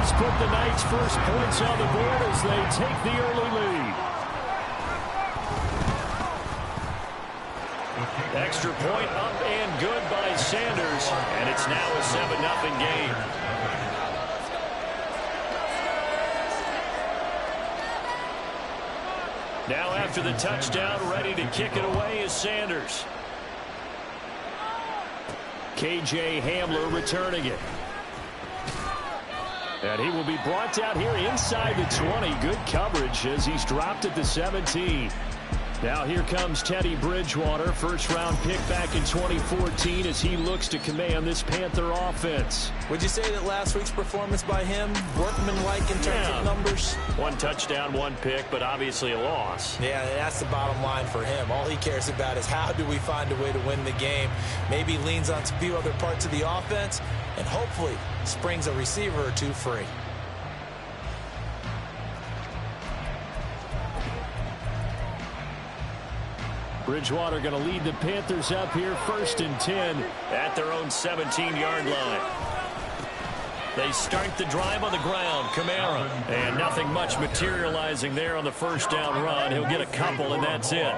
Panthers put the night's first points on the board as they take the early lead. Extra point up and good by Sanders, and it's now a 7-0 game. Now after the touchdown, ready to kick it away is Sanders. K.J. Hamler returning it. And he will be brought down here inside the 20. Good coverage as he's dropped at the 17. Now here comes Teddy Bridgewater, first-round pick back in 2014 as he looks to command this Panther offense. Would you say that last week's performance by him, workmanlike in terms of numbers? 1 touchdown, 1 pick, but obviously a loss. Yeah, that's the bottom line for him. All he cares about is how do we find a way to win the game. Maybe leans on a few other parts of the offense and hopefully springs a receiver or two free. Bridgewater going to lead the Panthers up here, 1st and 10 at their own 17-yard line. They start the drive on the ground. Kamara. And nothing much materializing there on the first down run. He'll get a couple, and that's it.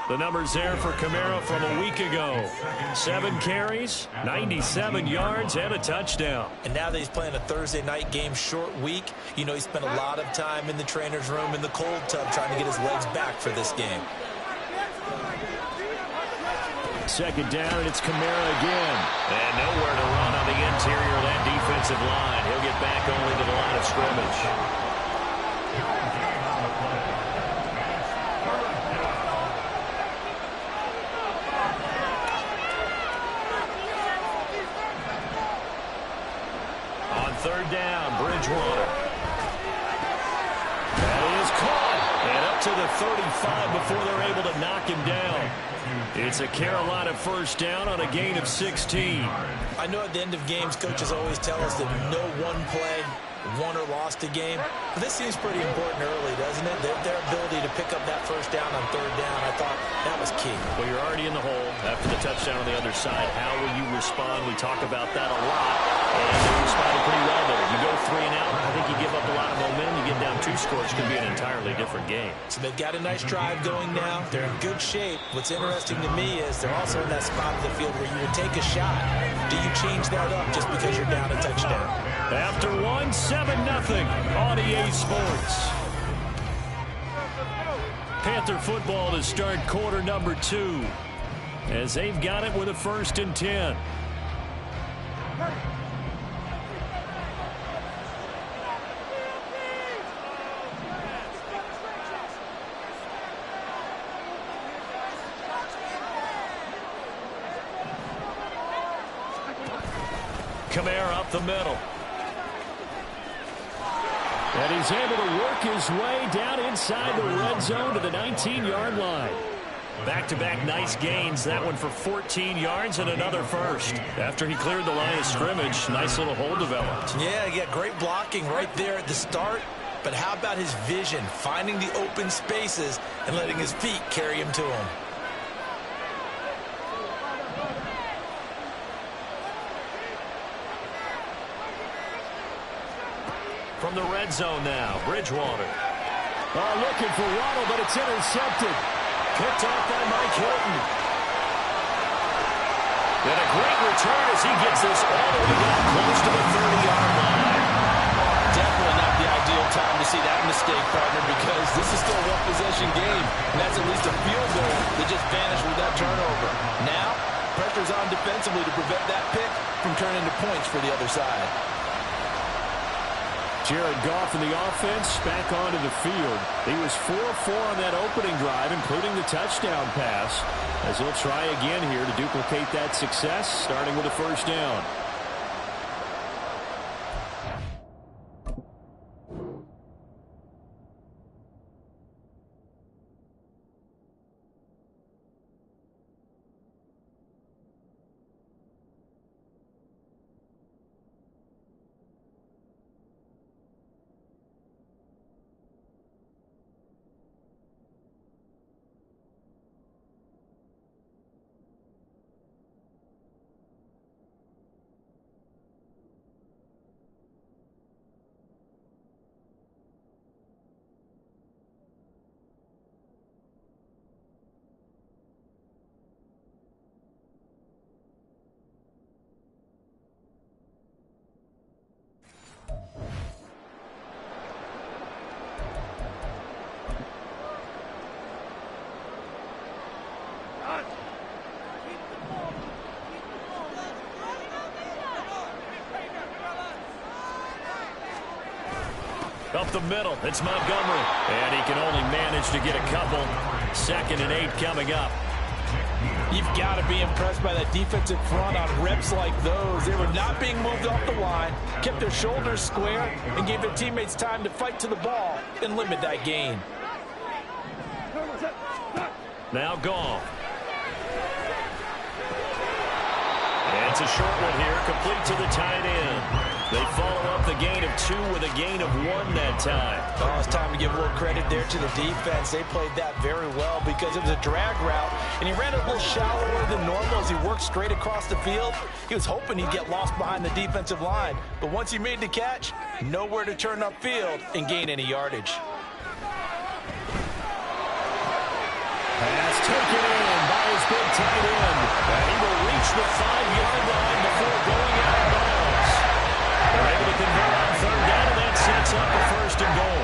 The numbers there for Kamara from a week ago. 7 carries, 97 yards, and a touchdown. And now that he's playing a Thursday night game, short week, you know he spent a lot of time in the trainer's room in the cold tub trying to get his legs back for this game. 2nd down, and it's Kamara again. And nowhere to run on the interior of that defensive line. He'll get back only to the line of scrimmage. On 3rd down, Bridgewater. That is caught. And up to the 35 before they're able to knock him down. It's a Carolina first down on a gain of 16. I know at the end of games, coaches always tell us that no one play won or lost a game. But this seems pretty important early, doesn't it? Their ability to pick up that first down on 3rd down, I thought that was key. Well, you're already in the hole after the touchdown on the other side. How will you respond? We talk about that a lot. And they responded pretty well there. You go 3 and out, I think you give up a lot of momentum. You get down 2 scores, could be an entirely different game. So they've got a nice drive going now. They're in good shape. What's interesting to me is they're also in that spot of the field where you would take a shot. Do you change that up just because you're down a touchdown? After 1, 7-0 on EA Sports. Panther football to start quarter number 2 as they've got it with a 1st and 10. Kamara up the middle. And he's able to work his way down inside the red zone to the 19-yard line. Back-to-back nice gains. That one for 14 yards and another first. After he cleared the line of scrimmage, nice little hole developed. Yeah, he got great blocking right there at the start. But how about his vision, finding the open spaces and letting his feet carry him to him? From the red zone now, Bridgewater. Oh, looking for Waddle, but it's intercepted. Picked off by Mike Hilton. And a great return as he gets this all the way down close to the 30-yard line. Definitely not the ideal time to see that mistake, partner, because this is still a one-possession game, and that's at least a field goal that just vanished with that turnover. Now, pressure's on defensively to prevent that pick from turning into points for the other side. Jared Goff in the offense back onto the field. He was 4-4 on that opening drive, including the touchdown pass, as he'll try again here to duplicate that success, starting with a 1st down. Up the middle, it's Montgomery. And he can only manage to get a couple. 2nd and 8 coming up. You've got to be impressed by that defensive front on reps like those. They were not being moved off the line, kept their shoulders square, and gave their teammates time to fight to the ball and limit that gain. Now Goff. And it's a short one here, complete to the tight end. They follow up the gain of 2 with a gain of 1 that time. Oh, it's time to give a little credit there to the defense. They played that very well because it was a drag route, and he ran a little shallower than normal as he worked straight across the field. He was hoping he'd get lost behind the defensive line, but once he made the catch, nowhere to turn upfield and gain any yardage. Pass taken in by his big tight end, and he will reach the 5-yard line before going out of bounds. They're able to convert on 3rd down, and that sets up a 1st and goal.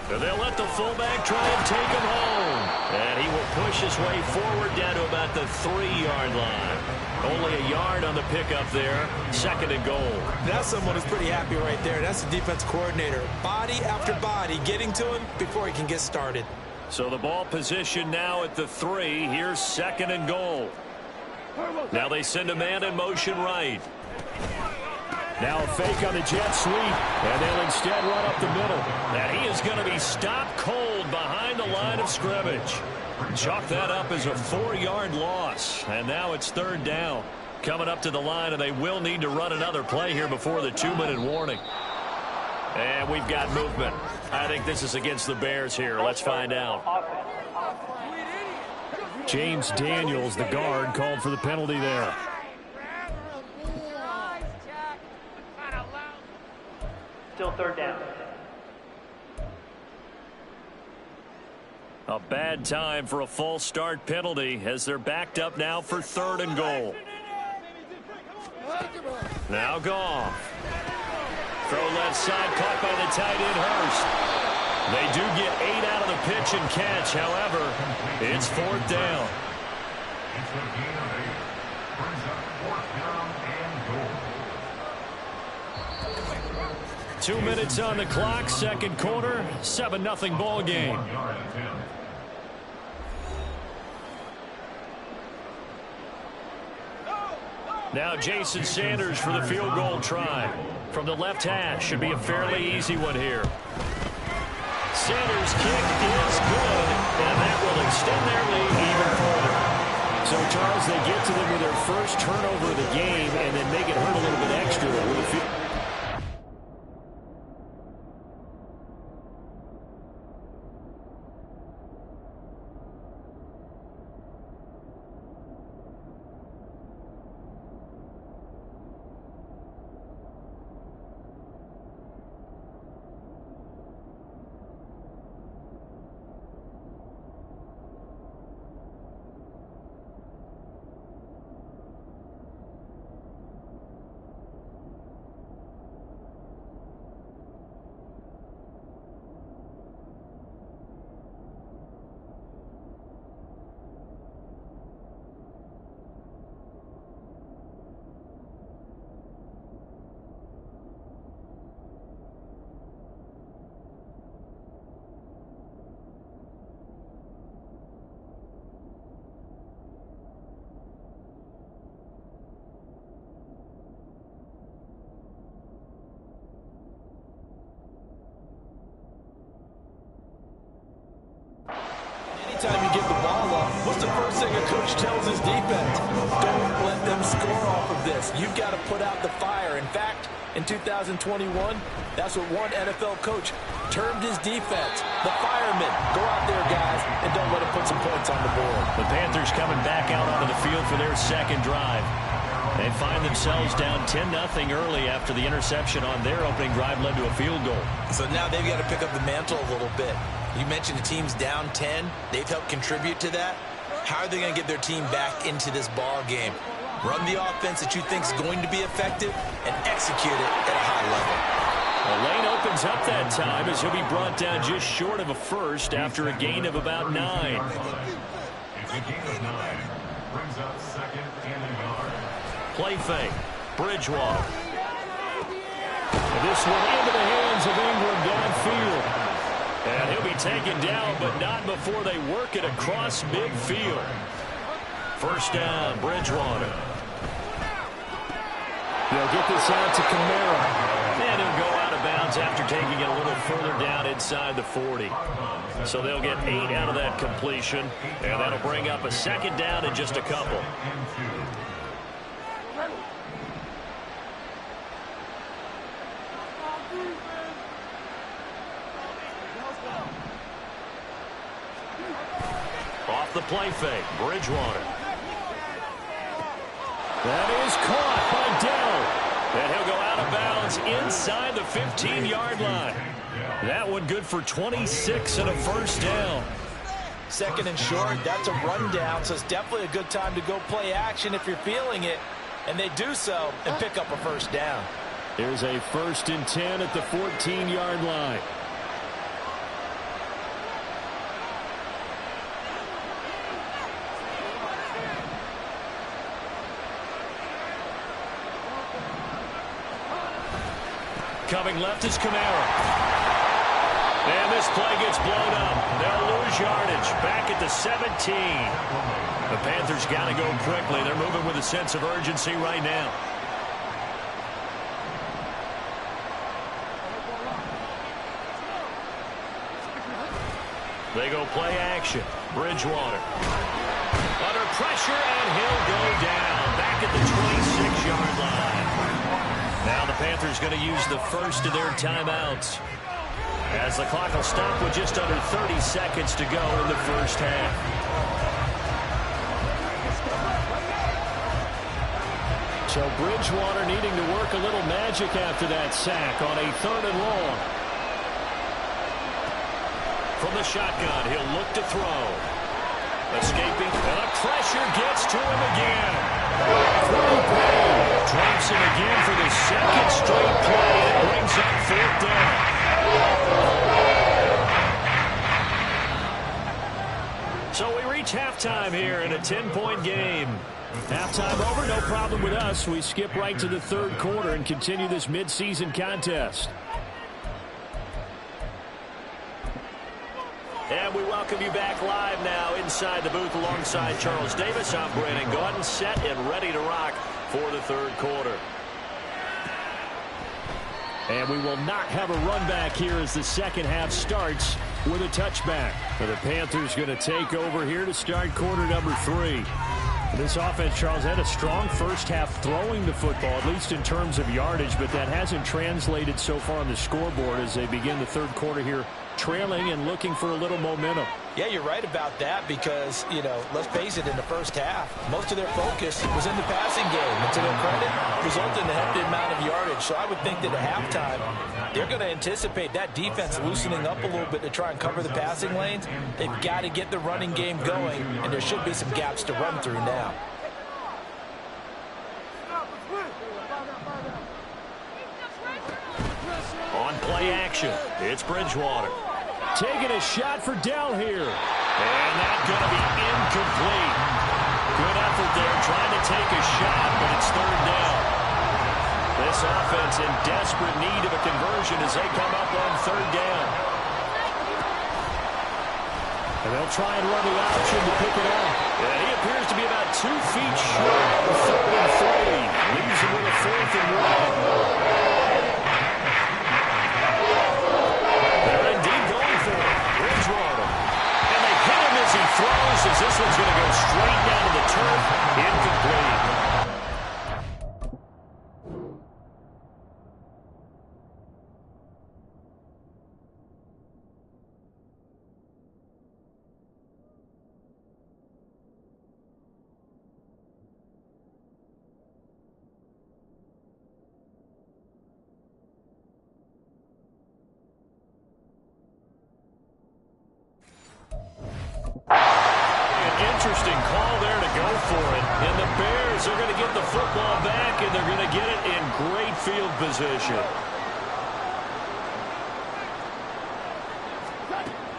So they'll let the fullback try and take him home. And he will push his way forward down to about the 3-yard line. Only a yard on the pickup there. 2nd and goal. That's someone who's pretty happy right there. That's the defense coordinator. Body after body getting to him before he can get started. So the ball position now at the 3. Here's 2nd and goal. Now they send a man in motion right. Now a fake on the jet sweep, and they'll instead run up the middle. And he is going to be stopped cold behind the line of scrimmage. Chalk that up as a 4-yard loss. And now it's 3rd down. Coming up to the line, and they will need to run another play here before the 2-minute warning. And we've got movement. I think this is against the Bears here. Let's find out. James Daniels, the guard, called for the penalty there. Still 3rd down. A bad time for a false start penalty as they're backed up now for 3rd and goal. Now Goff. Throw left side, caught by the tight end Hurst. They do get 8 out of the pitch and catch. However, it's 4th down. 2 minutes on the clock, 2nd quarter, 7-0 ball game. Now Jason Sanders for the field goal try. From the left hash, should be a fairly easy one here. Sanders' kick is good, and that will extend their lead even further. So, Charles, they get to them with their first turnover of the game and then make it hurt a little bit extra with the field. Anytime you get the ball up, what's the first thing a coach tells his defense? Don't let them score off of this. You've got to put out the fire. In fact, in 2021, that's what one NFL coach termed his defense. The firemen. Go out there, guys, and don't let them put some points on the board. The Panthers coming back out onto the field for their 2nd drive. They find themselves down 10-0 early after the interception on their opening drive led to a field goal. So now they've got to pick up the mantle a little bit. You mentioned the team's down 10. They've helped contribute to that. How are they going to get their team back into this ball game? Run the offense that you think is going to be effective and execute it at a high level. The lane opens up that time as he'll be brought down just short of a first after a gain of about 9. It's a gain of 9. Brings up 2nd and 9. play fake. Bridgewater. And this one into the hands of Ingram downfield. And he'll be taken down, but not before they work it across midfield. First down, Bridgewater. They'll get this out to Kamara. And he'll go out of bounds after taking it a little further down inside the 40. So they'll get 8 out of that completion, and that'll bring up a second down in just a couple. Off the play fake, Bridgewater. That is caught by Dell. And he'll go out of bounds inside the 15-yard line. That one good for 26 and a first down. Second and short, that's a rundown, so it's definitely a good time to go play action if you're feeling it. And they do so and pick up a first down. There's a 1st and 10 at the 14-yard line. Coming left is Kamara. And this play gets blown up. They'll lose yardage. Back at the 17. The Panthers got to go quickly. They're moving with a sense of urgency right now. They go play action. Bridgewater. Under pressure, and he'll go down. Back at the 26-yard line. Now the Panthers going to use the first of their timeouts, as the clock will stop with just under 30 seconds to go in the first half. So Bridgewater needing to work a little magic after that sack on a 3rd and long. From the shotgun, he'll look to throw. Escaping, and the pressure gets to him again. Drops him again for the second straight play. It brings up 4th down. So we reach halftime here in a 10-point game. Halftime over, no problem with us. We skip right to the 3rd quarter and continue this midseason contest. And we welcome you back live now inside the booth alongside Charles Davis. I'm Brandon Gaudin, set and ready to rock for the 3rd quarter. And we will not have a run back here as the second half starts with a touchback. So the Panthers going to take over here to start quarter number 3. This offense, Charles, had a strong first half throwing the football, at least in terms of yardage, but that hasn't translated so far on the scoreboard as they begin the 3rd quarter here, trailing and looking for a little momentum. Yeah, you're right about that because, you know, let's face it, in the first half, most of their focus was in the passing game. And to their credit, resulted in a hefty amount of yardage. So I would think that at halftime, they're going to anticipate that defense loosening up a little bit to try and cover the passing lanes. They've got to get the running game going, and there should be some gaps to run through now. On play action, it's Bridgewater. Taking a shot for Dell here. And that's going to be incomplete. Good effort there, trying to take a shot, but it's 3rd down. This offense in desperate need of a conversion as they come up on 3rd down. And they'll try and run the option to pick it up. And he appears to be about 2 feet short of 3rd and 3. Leaves him with a 4th and 1. Throws as this one's going to go straight down to the turf. Incomplete. Interesting call there to go for it. And the Bears are going to get the football back, and they're going to get it in great field position.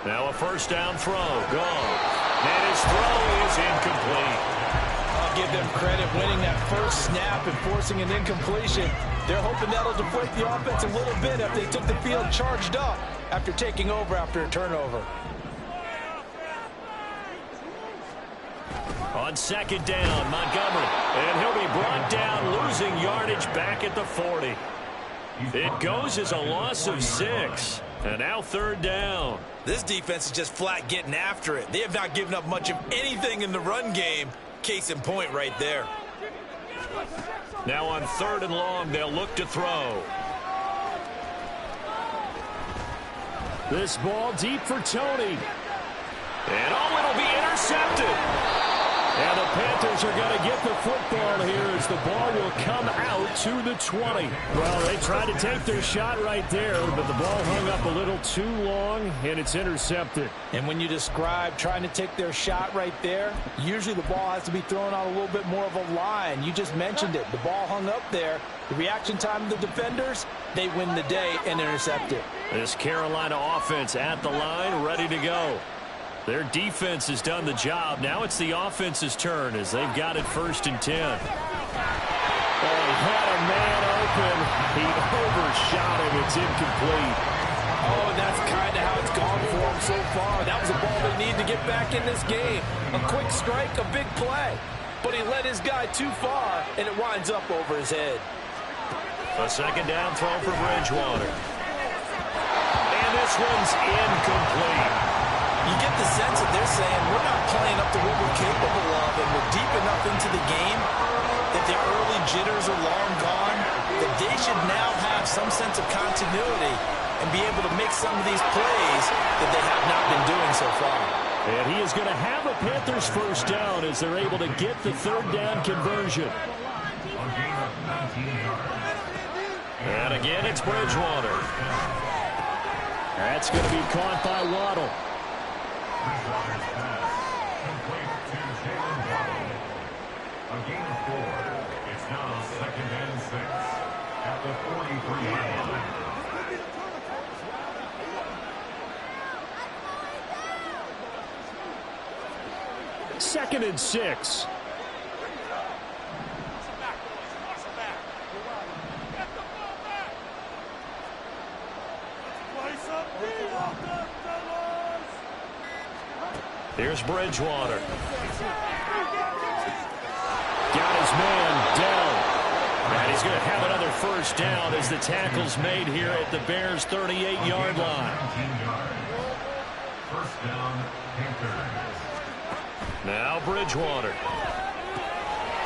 Now a first down throw. Gone. And his throw is incomplete. I'll give them credit winning that first snap and forcing an incompletion. They're hoping that'll deflate the offense a little bit if they took the field charged up after taking over after a turnover. On second down, Montgomery. And he'll be brought down, losing yardage back at the 40. It goes as a loss of 6. And now third down. This defense is just flat getting after it. They have not given up much of anything in the run game. Case in point right there. Now on third and long, they'll look to throw. This ball deep for Tony. And it'll be intercepted. And the Panthers are going to get the football here as the ball will come out to the 20. Well, they tried to take their shot right there, but the ball hung up a little too long, and it's intercepted. And when you describe trying to take their shot right there, usually the ball has to be thrown out a little bit more of a line. You just mentioned it. The ball hung up there. The reaction time of the defenders, they win the day and intercept it. This Carolina offense at the line, ready to go. Their defense has done the job. Now it's the offense's turn as they've got it 1st and 10. Oh, he had a man open. He overshot him. It's incomplete. Oh, and that's kind of how it's gone for them so far. That was a ball they need to get back in this game. A quick strike, a big play. But he led his guy too far, and it winds up over his head. A second down throw for Bridgewater. And this one's incomplete. You get the sense that they're saying we're not playing up to what we're capable of, and we're deep enough into the game that the early jitters are long gone, that they should now have some sense of continuity and be able to make some of these plays that they have not been doing so far. And he is going to have a Panthers first down as they're able to get the third down conversion. And again, it's Bridgewater. That's going to be caught by Waddle. A gain of 4. It's now 2nd and 6 at the 43-yard line. Second and 6. Here's Bridgewater. Got his man down. And he's going to have another first down as the tackle's made here at the Bears' 38-yard line. First down, Panthers. Now Bridgewater.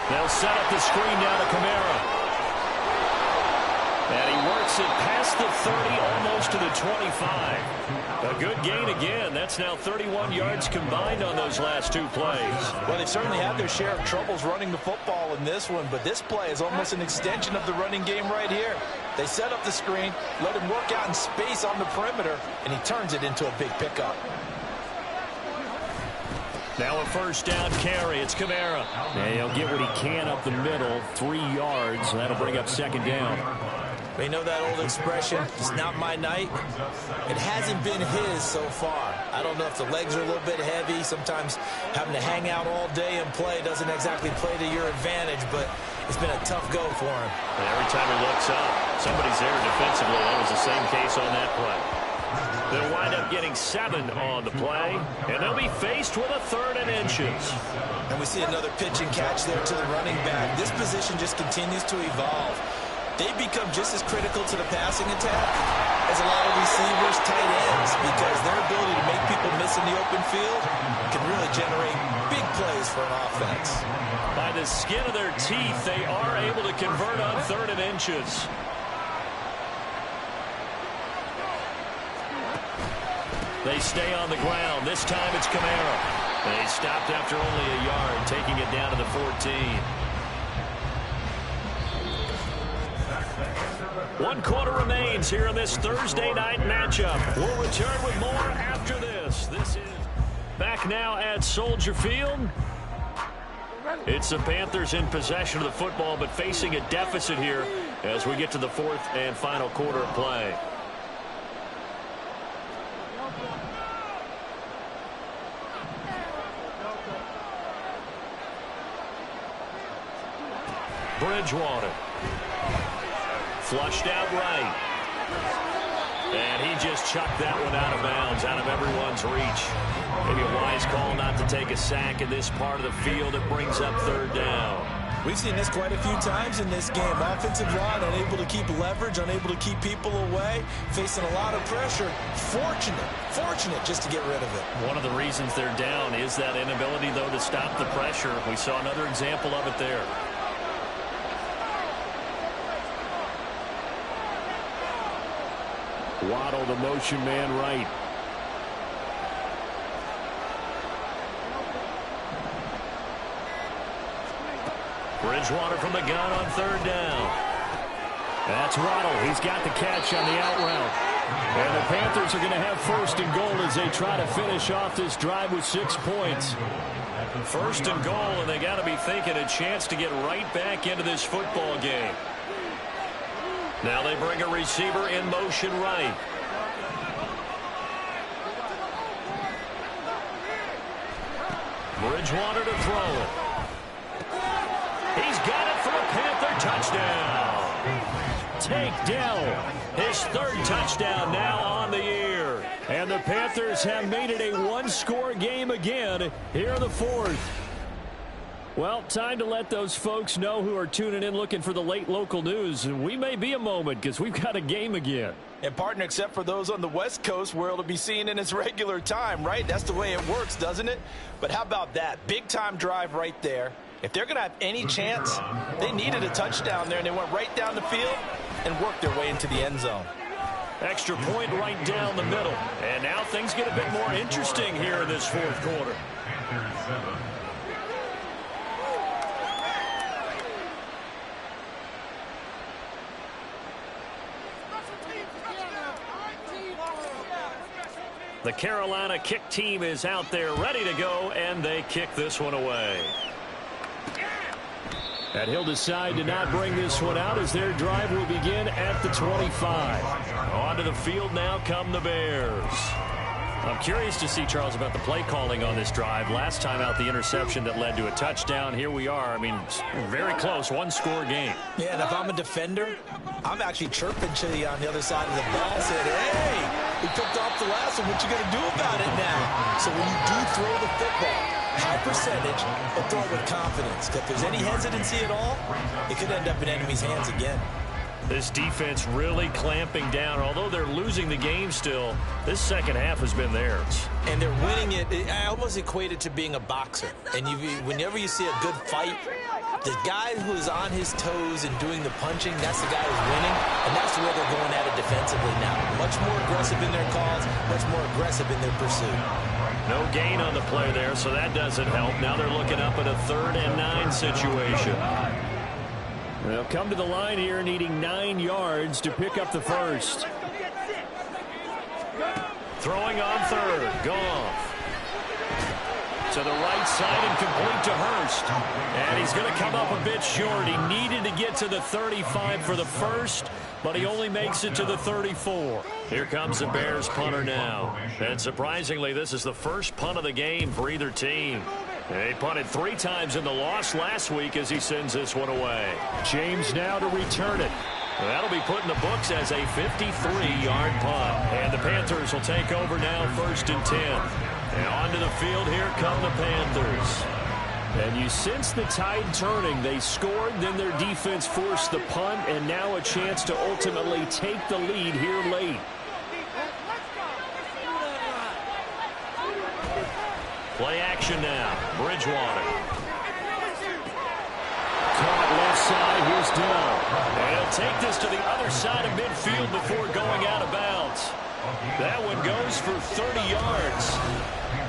They'll set up the screen down to Kamara. And he works it past the 30, almost to the 25. A good gain again. That's now 31 yards combined on those last 2 plays. Well, they've certainly had their share of troubles running the football in this one, but this play is almost an extension of the running game right here. They set up the screen, let him work out in space on the perimeter, and he turns it into a big pickup. Now a first down carry. It's Kamara. And he'll get what he can up the middle, 3 yards. That'll bring up second down. You know that old expression, it's not my night? It hasn't been his so far. I don't know if the legs are a little bit heavy. Sometimes having to hang out all day and play doesn't exactly play to your advantage, but it's been a tough go for him. And every time he looks up, somebody's there defensively. That was the same case on that play. They'll wind up getting 7 on the play, and they'll be faced with a 3rd and inches. And we see another pitch and catch there to the running back. This position just continues to evolve. They become just as critical to the passing attack as a lot of receivers, tight ends, because their ability to make people miss in the open field can really generate big plays for an offense. By the skin of their teeth, they are able to convert on 3rd and inches. They stay on the ground. This time it's Kamara. They stopped after only a yard, taking it down to the 14. 1 quarter remains here in this Thursday night matchup. We'll return with more after this. This is back now at Soldier Field. It's the Panthers in possession of the football, but facing a deficit here as we get to the 4th and final quarter of play. Bridgewater. Flushed out right. And he just chucked that one out of bounds, out of everyone's reach. Maybe a wise call not to take a sack in this part of the field. It brings up third down. We've seen this quite a few times in this game. Offensive line unable to keep leverage, unable to keep people away, facing a lot of pressure. Fortunate just to get rid of it. One of the reasons they're down is that inability, though, to stop the pressure. We saw another example of it there. Waddle, the motion man right. Bridgewater from the gun on third down. That's Waddle. He's got the catch on the out route. And the Panthers are going to have first and goal as they try to finish off this drive with 6 points. First and goal, and they got to be thinking a chance to get right back into this football game. Now they bring a receiver in motion right. Bridgewater to throw it. He's got it for a Panther touchdown. Takedown. His third touchdown now on the year. And the Panthers have made it a one-score game again here in the fourth. Well, time to let those folks know who are tuning in looking for the late local news. We may be a moment because we've got a game again. And, partner, except for those on the West Coast where it'll be seen in its regular time, right? That's the way it works, doesn't it? But how about that? Big-time drive right there. If they're going to have any chance, they needed a touchdown there, and they went right down the field and worked their way into the end zone. Extra point right down the middle. And now things get a bit more interesting here in this fourth quarter. The Carolina kick team is out there ready to go, and they kick this one away. And he'll decide to not bring this one out as their drive will begin at the 25. Onto the field now come the Bears. I'm curious to see, Charles, about the play calling on this drive. Last time out, the interception that led to a touchdown. Here we are. I mean, very close, one-score game. Yeah, and if I'm a defender, I'm actually chirping to you on the other side of the ball, saying, hey, we picked off the last one. What you going to do about it now? So when you do throw the football, high percentage, but throw it with confidence. If there's any hesitancy at all, it could end up in enemy's hands again. This defense really clamping down. Although they're losing the game still, this second half has been theirs. And they're winning it. I almost equate it to being a boxer. And whenever you see a good fight, the guy who's on his toes and doing the punching, that's the guy who's winning. And that's where they're going at it defensively now. Much more aggressive in their calls, much more aggressive in their pursuit. No gain on the play there, so that doesn't help. Now they're looking up at a 3rd and 9 situation. They'll come to the line here needing 9 yards to pick up the first. Throwing on third. Goff. To the right side and complete to Hurst. And he's going to come up a bit short. He needed to get to the 35 for the first, but he only makes it to the 34. Here comes the Bears punter now. And surprisingly, this is the first punt of the game for either team. They punted 3 times in the loss last week as he sends this one away. James now to return it. That'll be put in the books as a 53-yard punt. And the Panthers will take over now 1st and 10. And onto the field here come the Panthers. And you sense the tide turning. They scored, then their defense forced the punt, and now a chance to ultimately take the lead here late. Play action now. Bridgewater. Caught left side. Here's Dell. And he'll take this to the other side of midfield before going out of bounds. That one goes for 30 yards.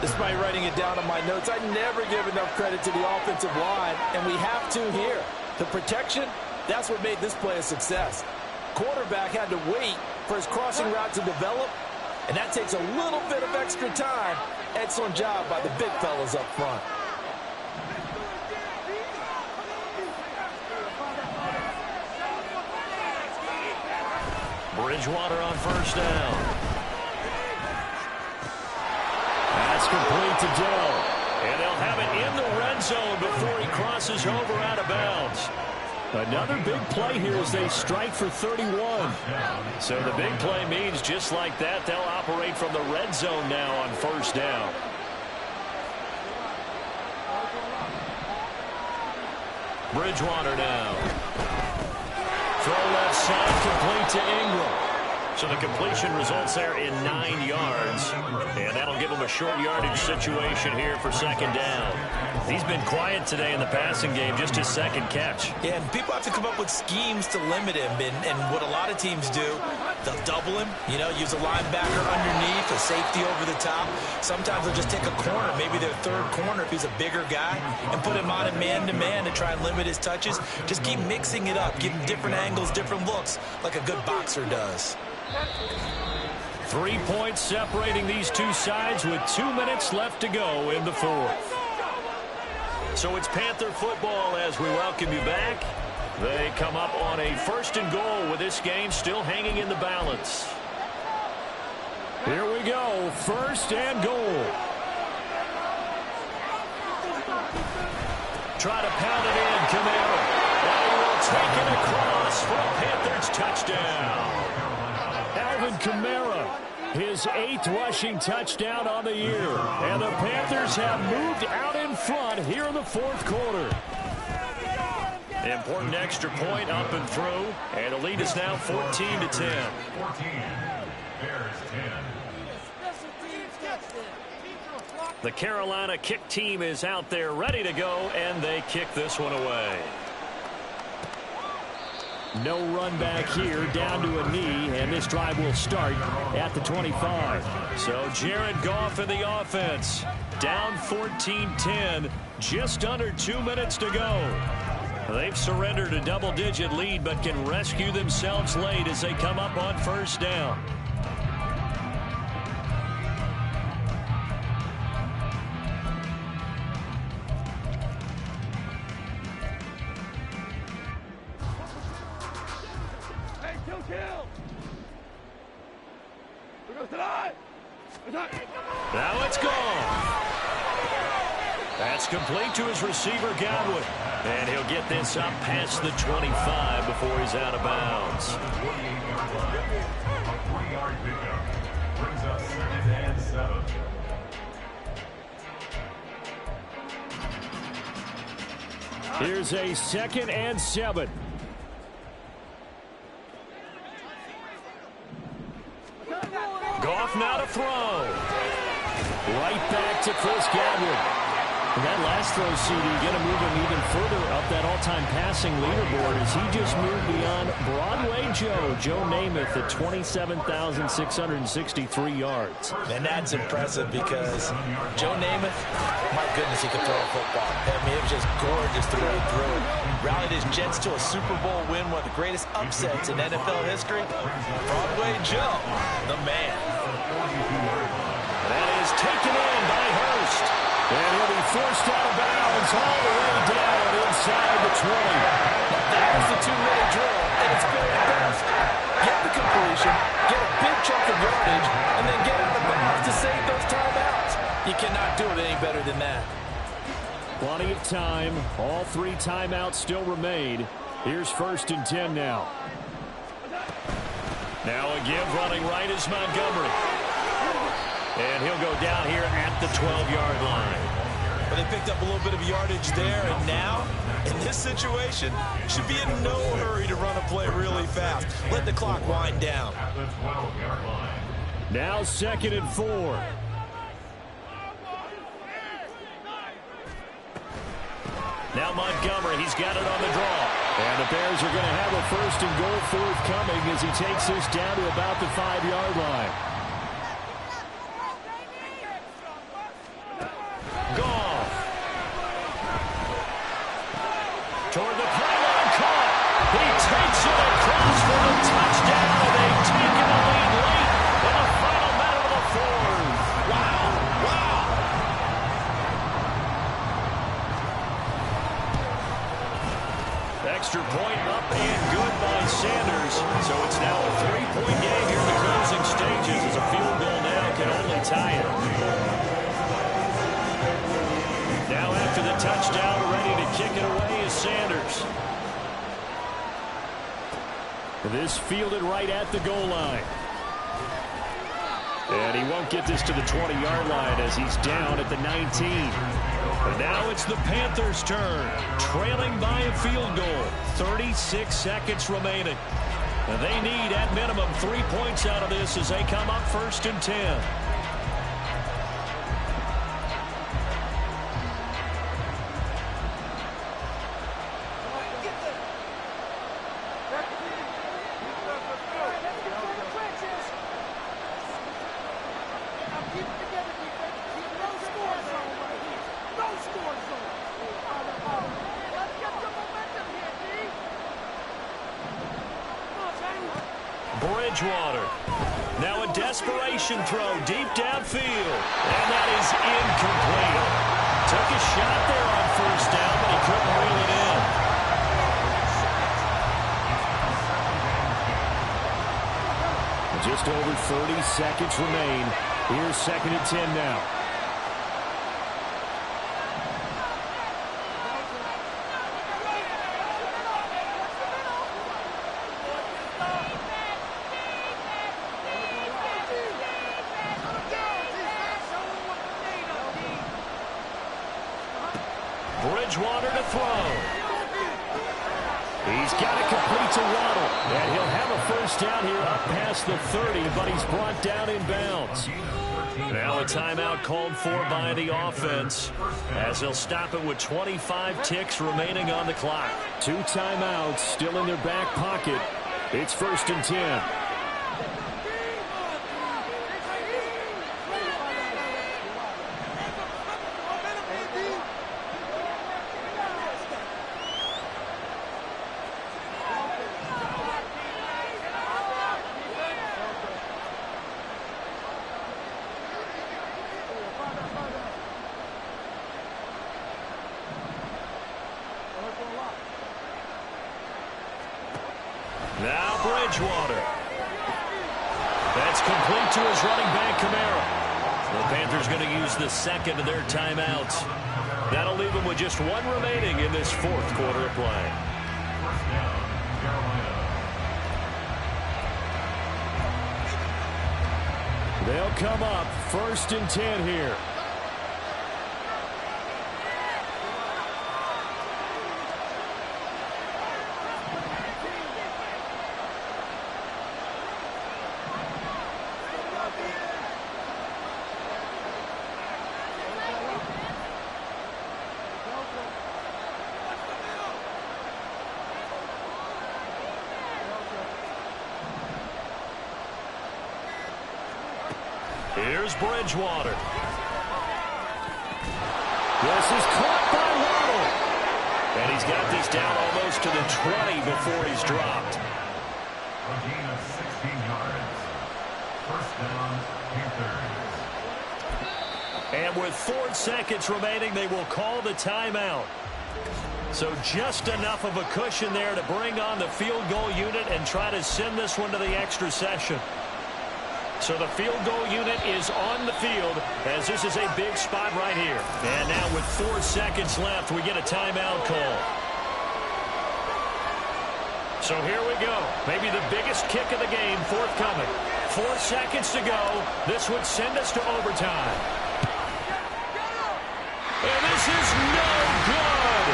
Despite writing it down on my notes, I never give enough credit to the offensive line, and we have to here. The protection, that's what made this play a success. Quarterback had to wait for his crossing route to develop, and that takes a little bit of extra time. Excellent job by the big fellas up front. Bridgewater on 1st down. That's complete to Dell. And they'll have it in the red zone before he crosses over out of bounds. Another big play here as they strike for 31. So the big play means just like that, they'll operate from the red zone now on first down. Bridgewater now. Throw left side, complete to Ingram. So the completion results there in 9 yards. And that'll give him a short yardage situation here for second down. He's been quiet today in the passing game, just his second catch. Yeah, and people have to come up with schemes to limit him. And what a lot of teams do, they'll double him, use a linebacker underneath, a safety over the top. Sometimes they'll just take a corner, maybe their third corner if he's a bigger guy, and put him on a man-to-man to try and limit his touches. Just keep mixing it up, give him different angles, different looks, like a good boxer does. 3 points separating these two sides with 2 minutes left to go in the fourth. So it's Panther football as we welcome you back. They come up on a 1st and goal with this game still hanging in the balance. Here we go, 1st and goal. Try to pound it in, Camara. And he will take it across for a Panthers touchdown. Alvin Kamara, his 8th rushing touchdown on the year. And the Panthers have moved out in front here in the 4th quarter. Important extra point up and through. And the lead is now 14-10. 14. Bears 10. The Carolina kick team is out there ready to go, and they kick this one away. No run back here, down to a knee, and this drive will start at the 25. So Jared Goff in the offense. Down 14-10, just under 2 minutes to go. They've surrendered a double-digit lead, but can rescue themselves late as they come up on first down. Now it's gone. That's complete to his receiver, Godwin. And he'll get this up past the 25 before he's out of bounds. A 3-yard pickup brings up 2nd and 7. Here's a 2nd and 7. Goff now to throw. Right back to Chris Godwin. And that last throw, CD, going to move him even further up that all-time passing leaderboard as he just moved beyond Broadway Joe Namath at 27,663 yards. And that's impressive because Joe Namath, my goodness, he could throw a football. I mean, it was just gorgeous the way he threw it. Rallied his Jets to a Super Bowl win, one of the greatest upsets in NFL history. Broadway Joe, the man. That is taken in by Hurst. And he'll be forced out of bounds all the way down inside the 20. That was the 2-minute drill, and it's very best. Get the completion, get a big chunk of yardage, and then get out of bounds to save those timeouts. You cannot do it any better than that. Plenty of time. All 3 timeouts still remain. Here's 1st and 10 now. Now a give running right is Montgomery. And he'll go down here at the 12-yard line. But they picked up a little bit of yardage there, and now, in this situation, should be in no hurry to run a play really fast. Let the clock wind down. At the 12-yard line. Now 2nd and 4. Now Montgomery, he's got it on the draw. And the Bears are going to have a 1st and goal forthcoming as he takes this down to about the 5-yard line. Goff. Toward the pylon, caught. He takes it across for a touchdown. They've taken the lead late in the final minute of the 4th. Wow. Extra point up and good by Sanders. So it's now a 3-point game here in the closing stages as a field goal now can only tie it. Now after the touchdown, ready to kick it away is Sanders. This fielded right at the goal line. And he won't get this to the 20-yard line as he's down at the 19. And now it's the Panthers' turn, trailing by a field goal. 36 seconds remaining. And they need, at minimum, 3 points out of this as they come up 1st and 10. Bridgewater. Now a desperation throw deep downfield. And that is incomplete. Took a shot there on 1st down, but he couldn't reel it in. Just over 30 seconds remain. Here's 2nd and 10 now. Bridgewater to throw. He's got it complete to Waddle. And he'll have a 1st down here up past the 30, but he's brought down in bounds. Now a timeout called for by the offense as they'll stop it with 25 ticks remaining on the clock. 2 timeouts still in their back pocket. It's 1st and 10. Now Bridgewater. That's complete to his running back, Kamara. The Panthers going to use the 2nd of their timeouts. That'll leave them with just 1 remaining in this 4th quarter of play. They'll come up 1st and 10 here. Here's Bridgewater. This is caught by Waddle. And he's got this down almost to the 20 before he's dropped. A gain of 16 yards. 1st down, Panthers. And with 4 seconds remaining, they will call the timeout. So just enough of a cushion there to bring on the field goal unit and try to send this one to the extra session. So the field goal unit is on the field as this is a big spot right here. And now with 4 seconds left, we get a timeout call. So here we go. Maybe the biggest kick of the game forthcoming. 4 seconds to go. This would send us to overtime. And this is no good.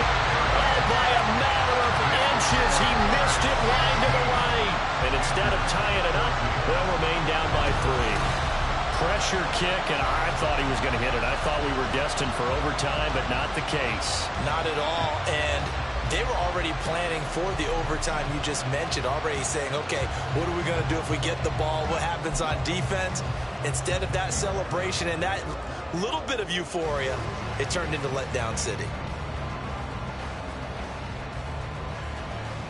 Oh, by a matter of inches, he missed it wide to the right. And instead of tying it up, they'll remain down by 3. Pressure kick, and I thought he was going to hit it. I thought we were destined for overtime, but not the case. Not at all, and they were already planning for the overtime you just mentioned, already saying, okay, what are we going to do if we get the ball? What happens on defense? Instead of that celebration and that little bit of euphoria, it turned into letdown city.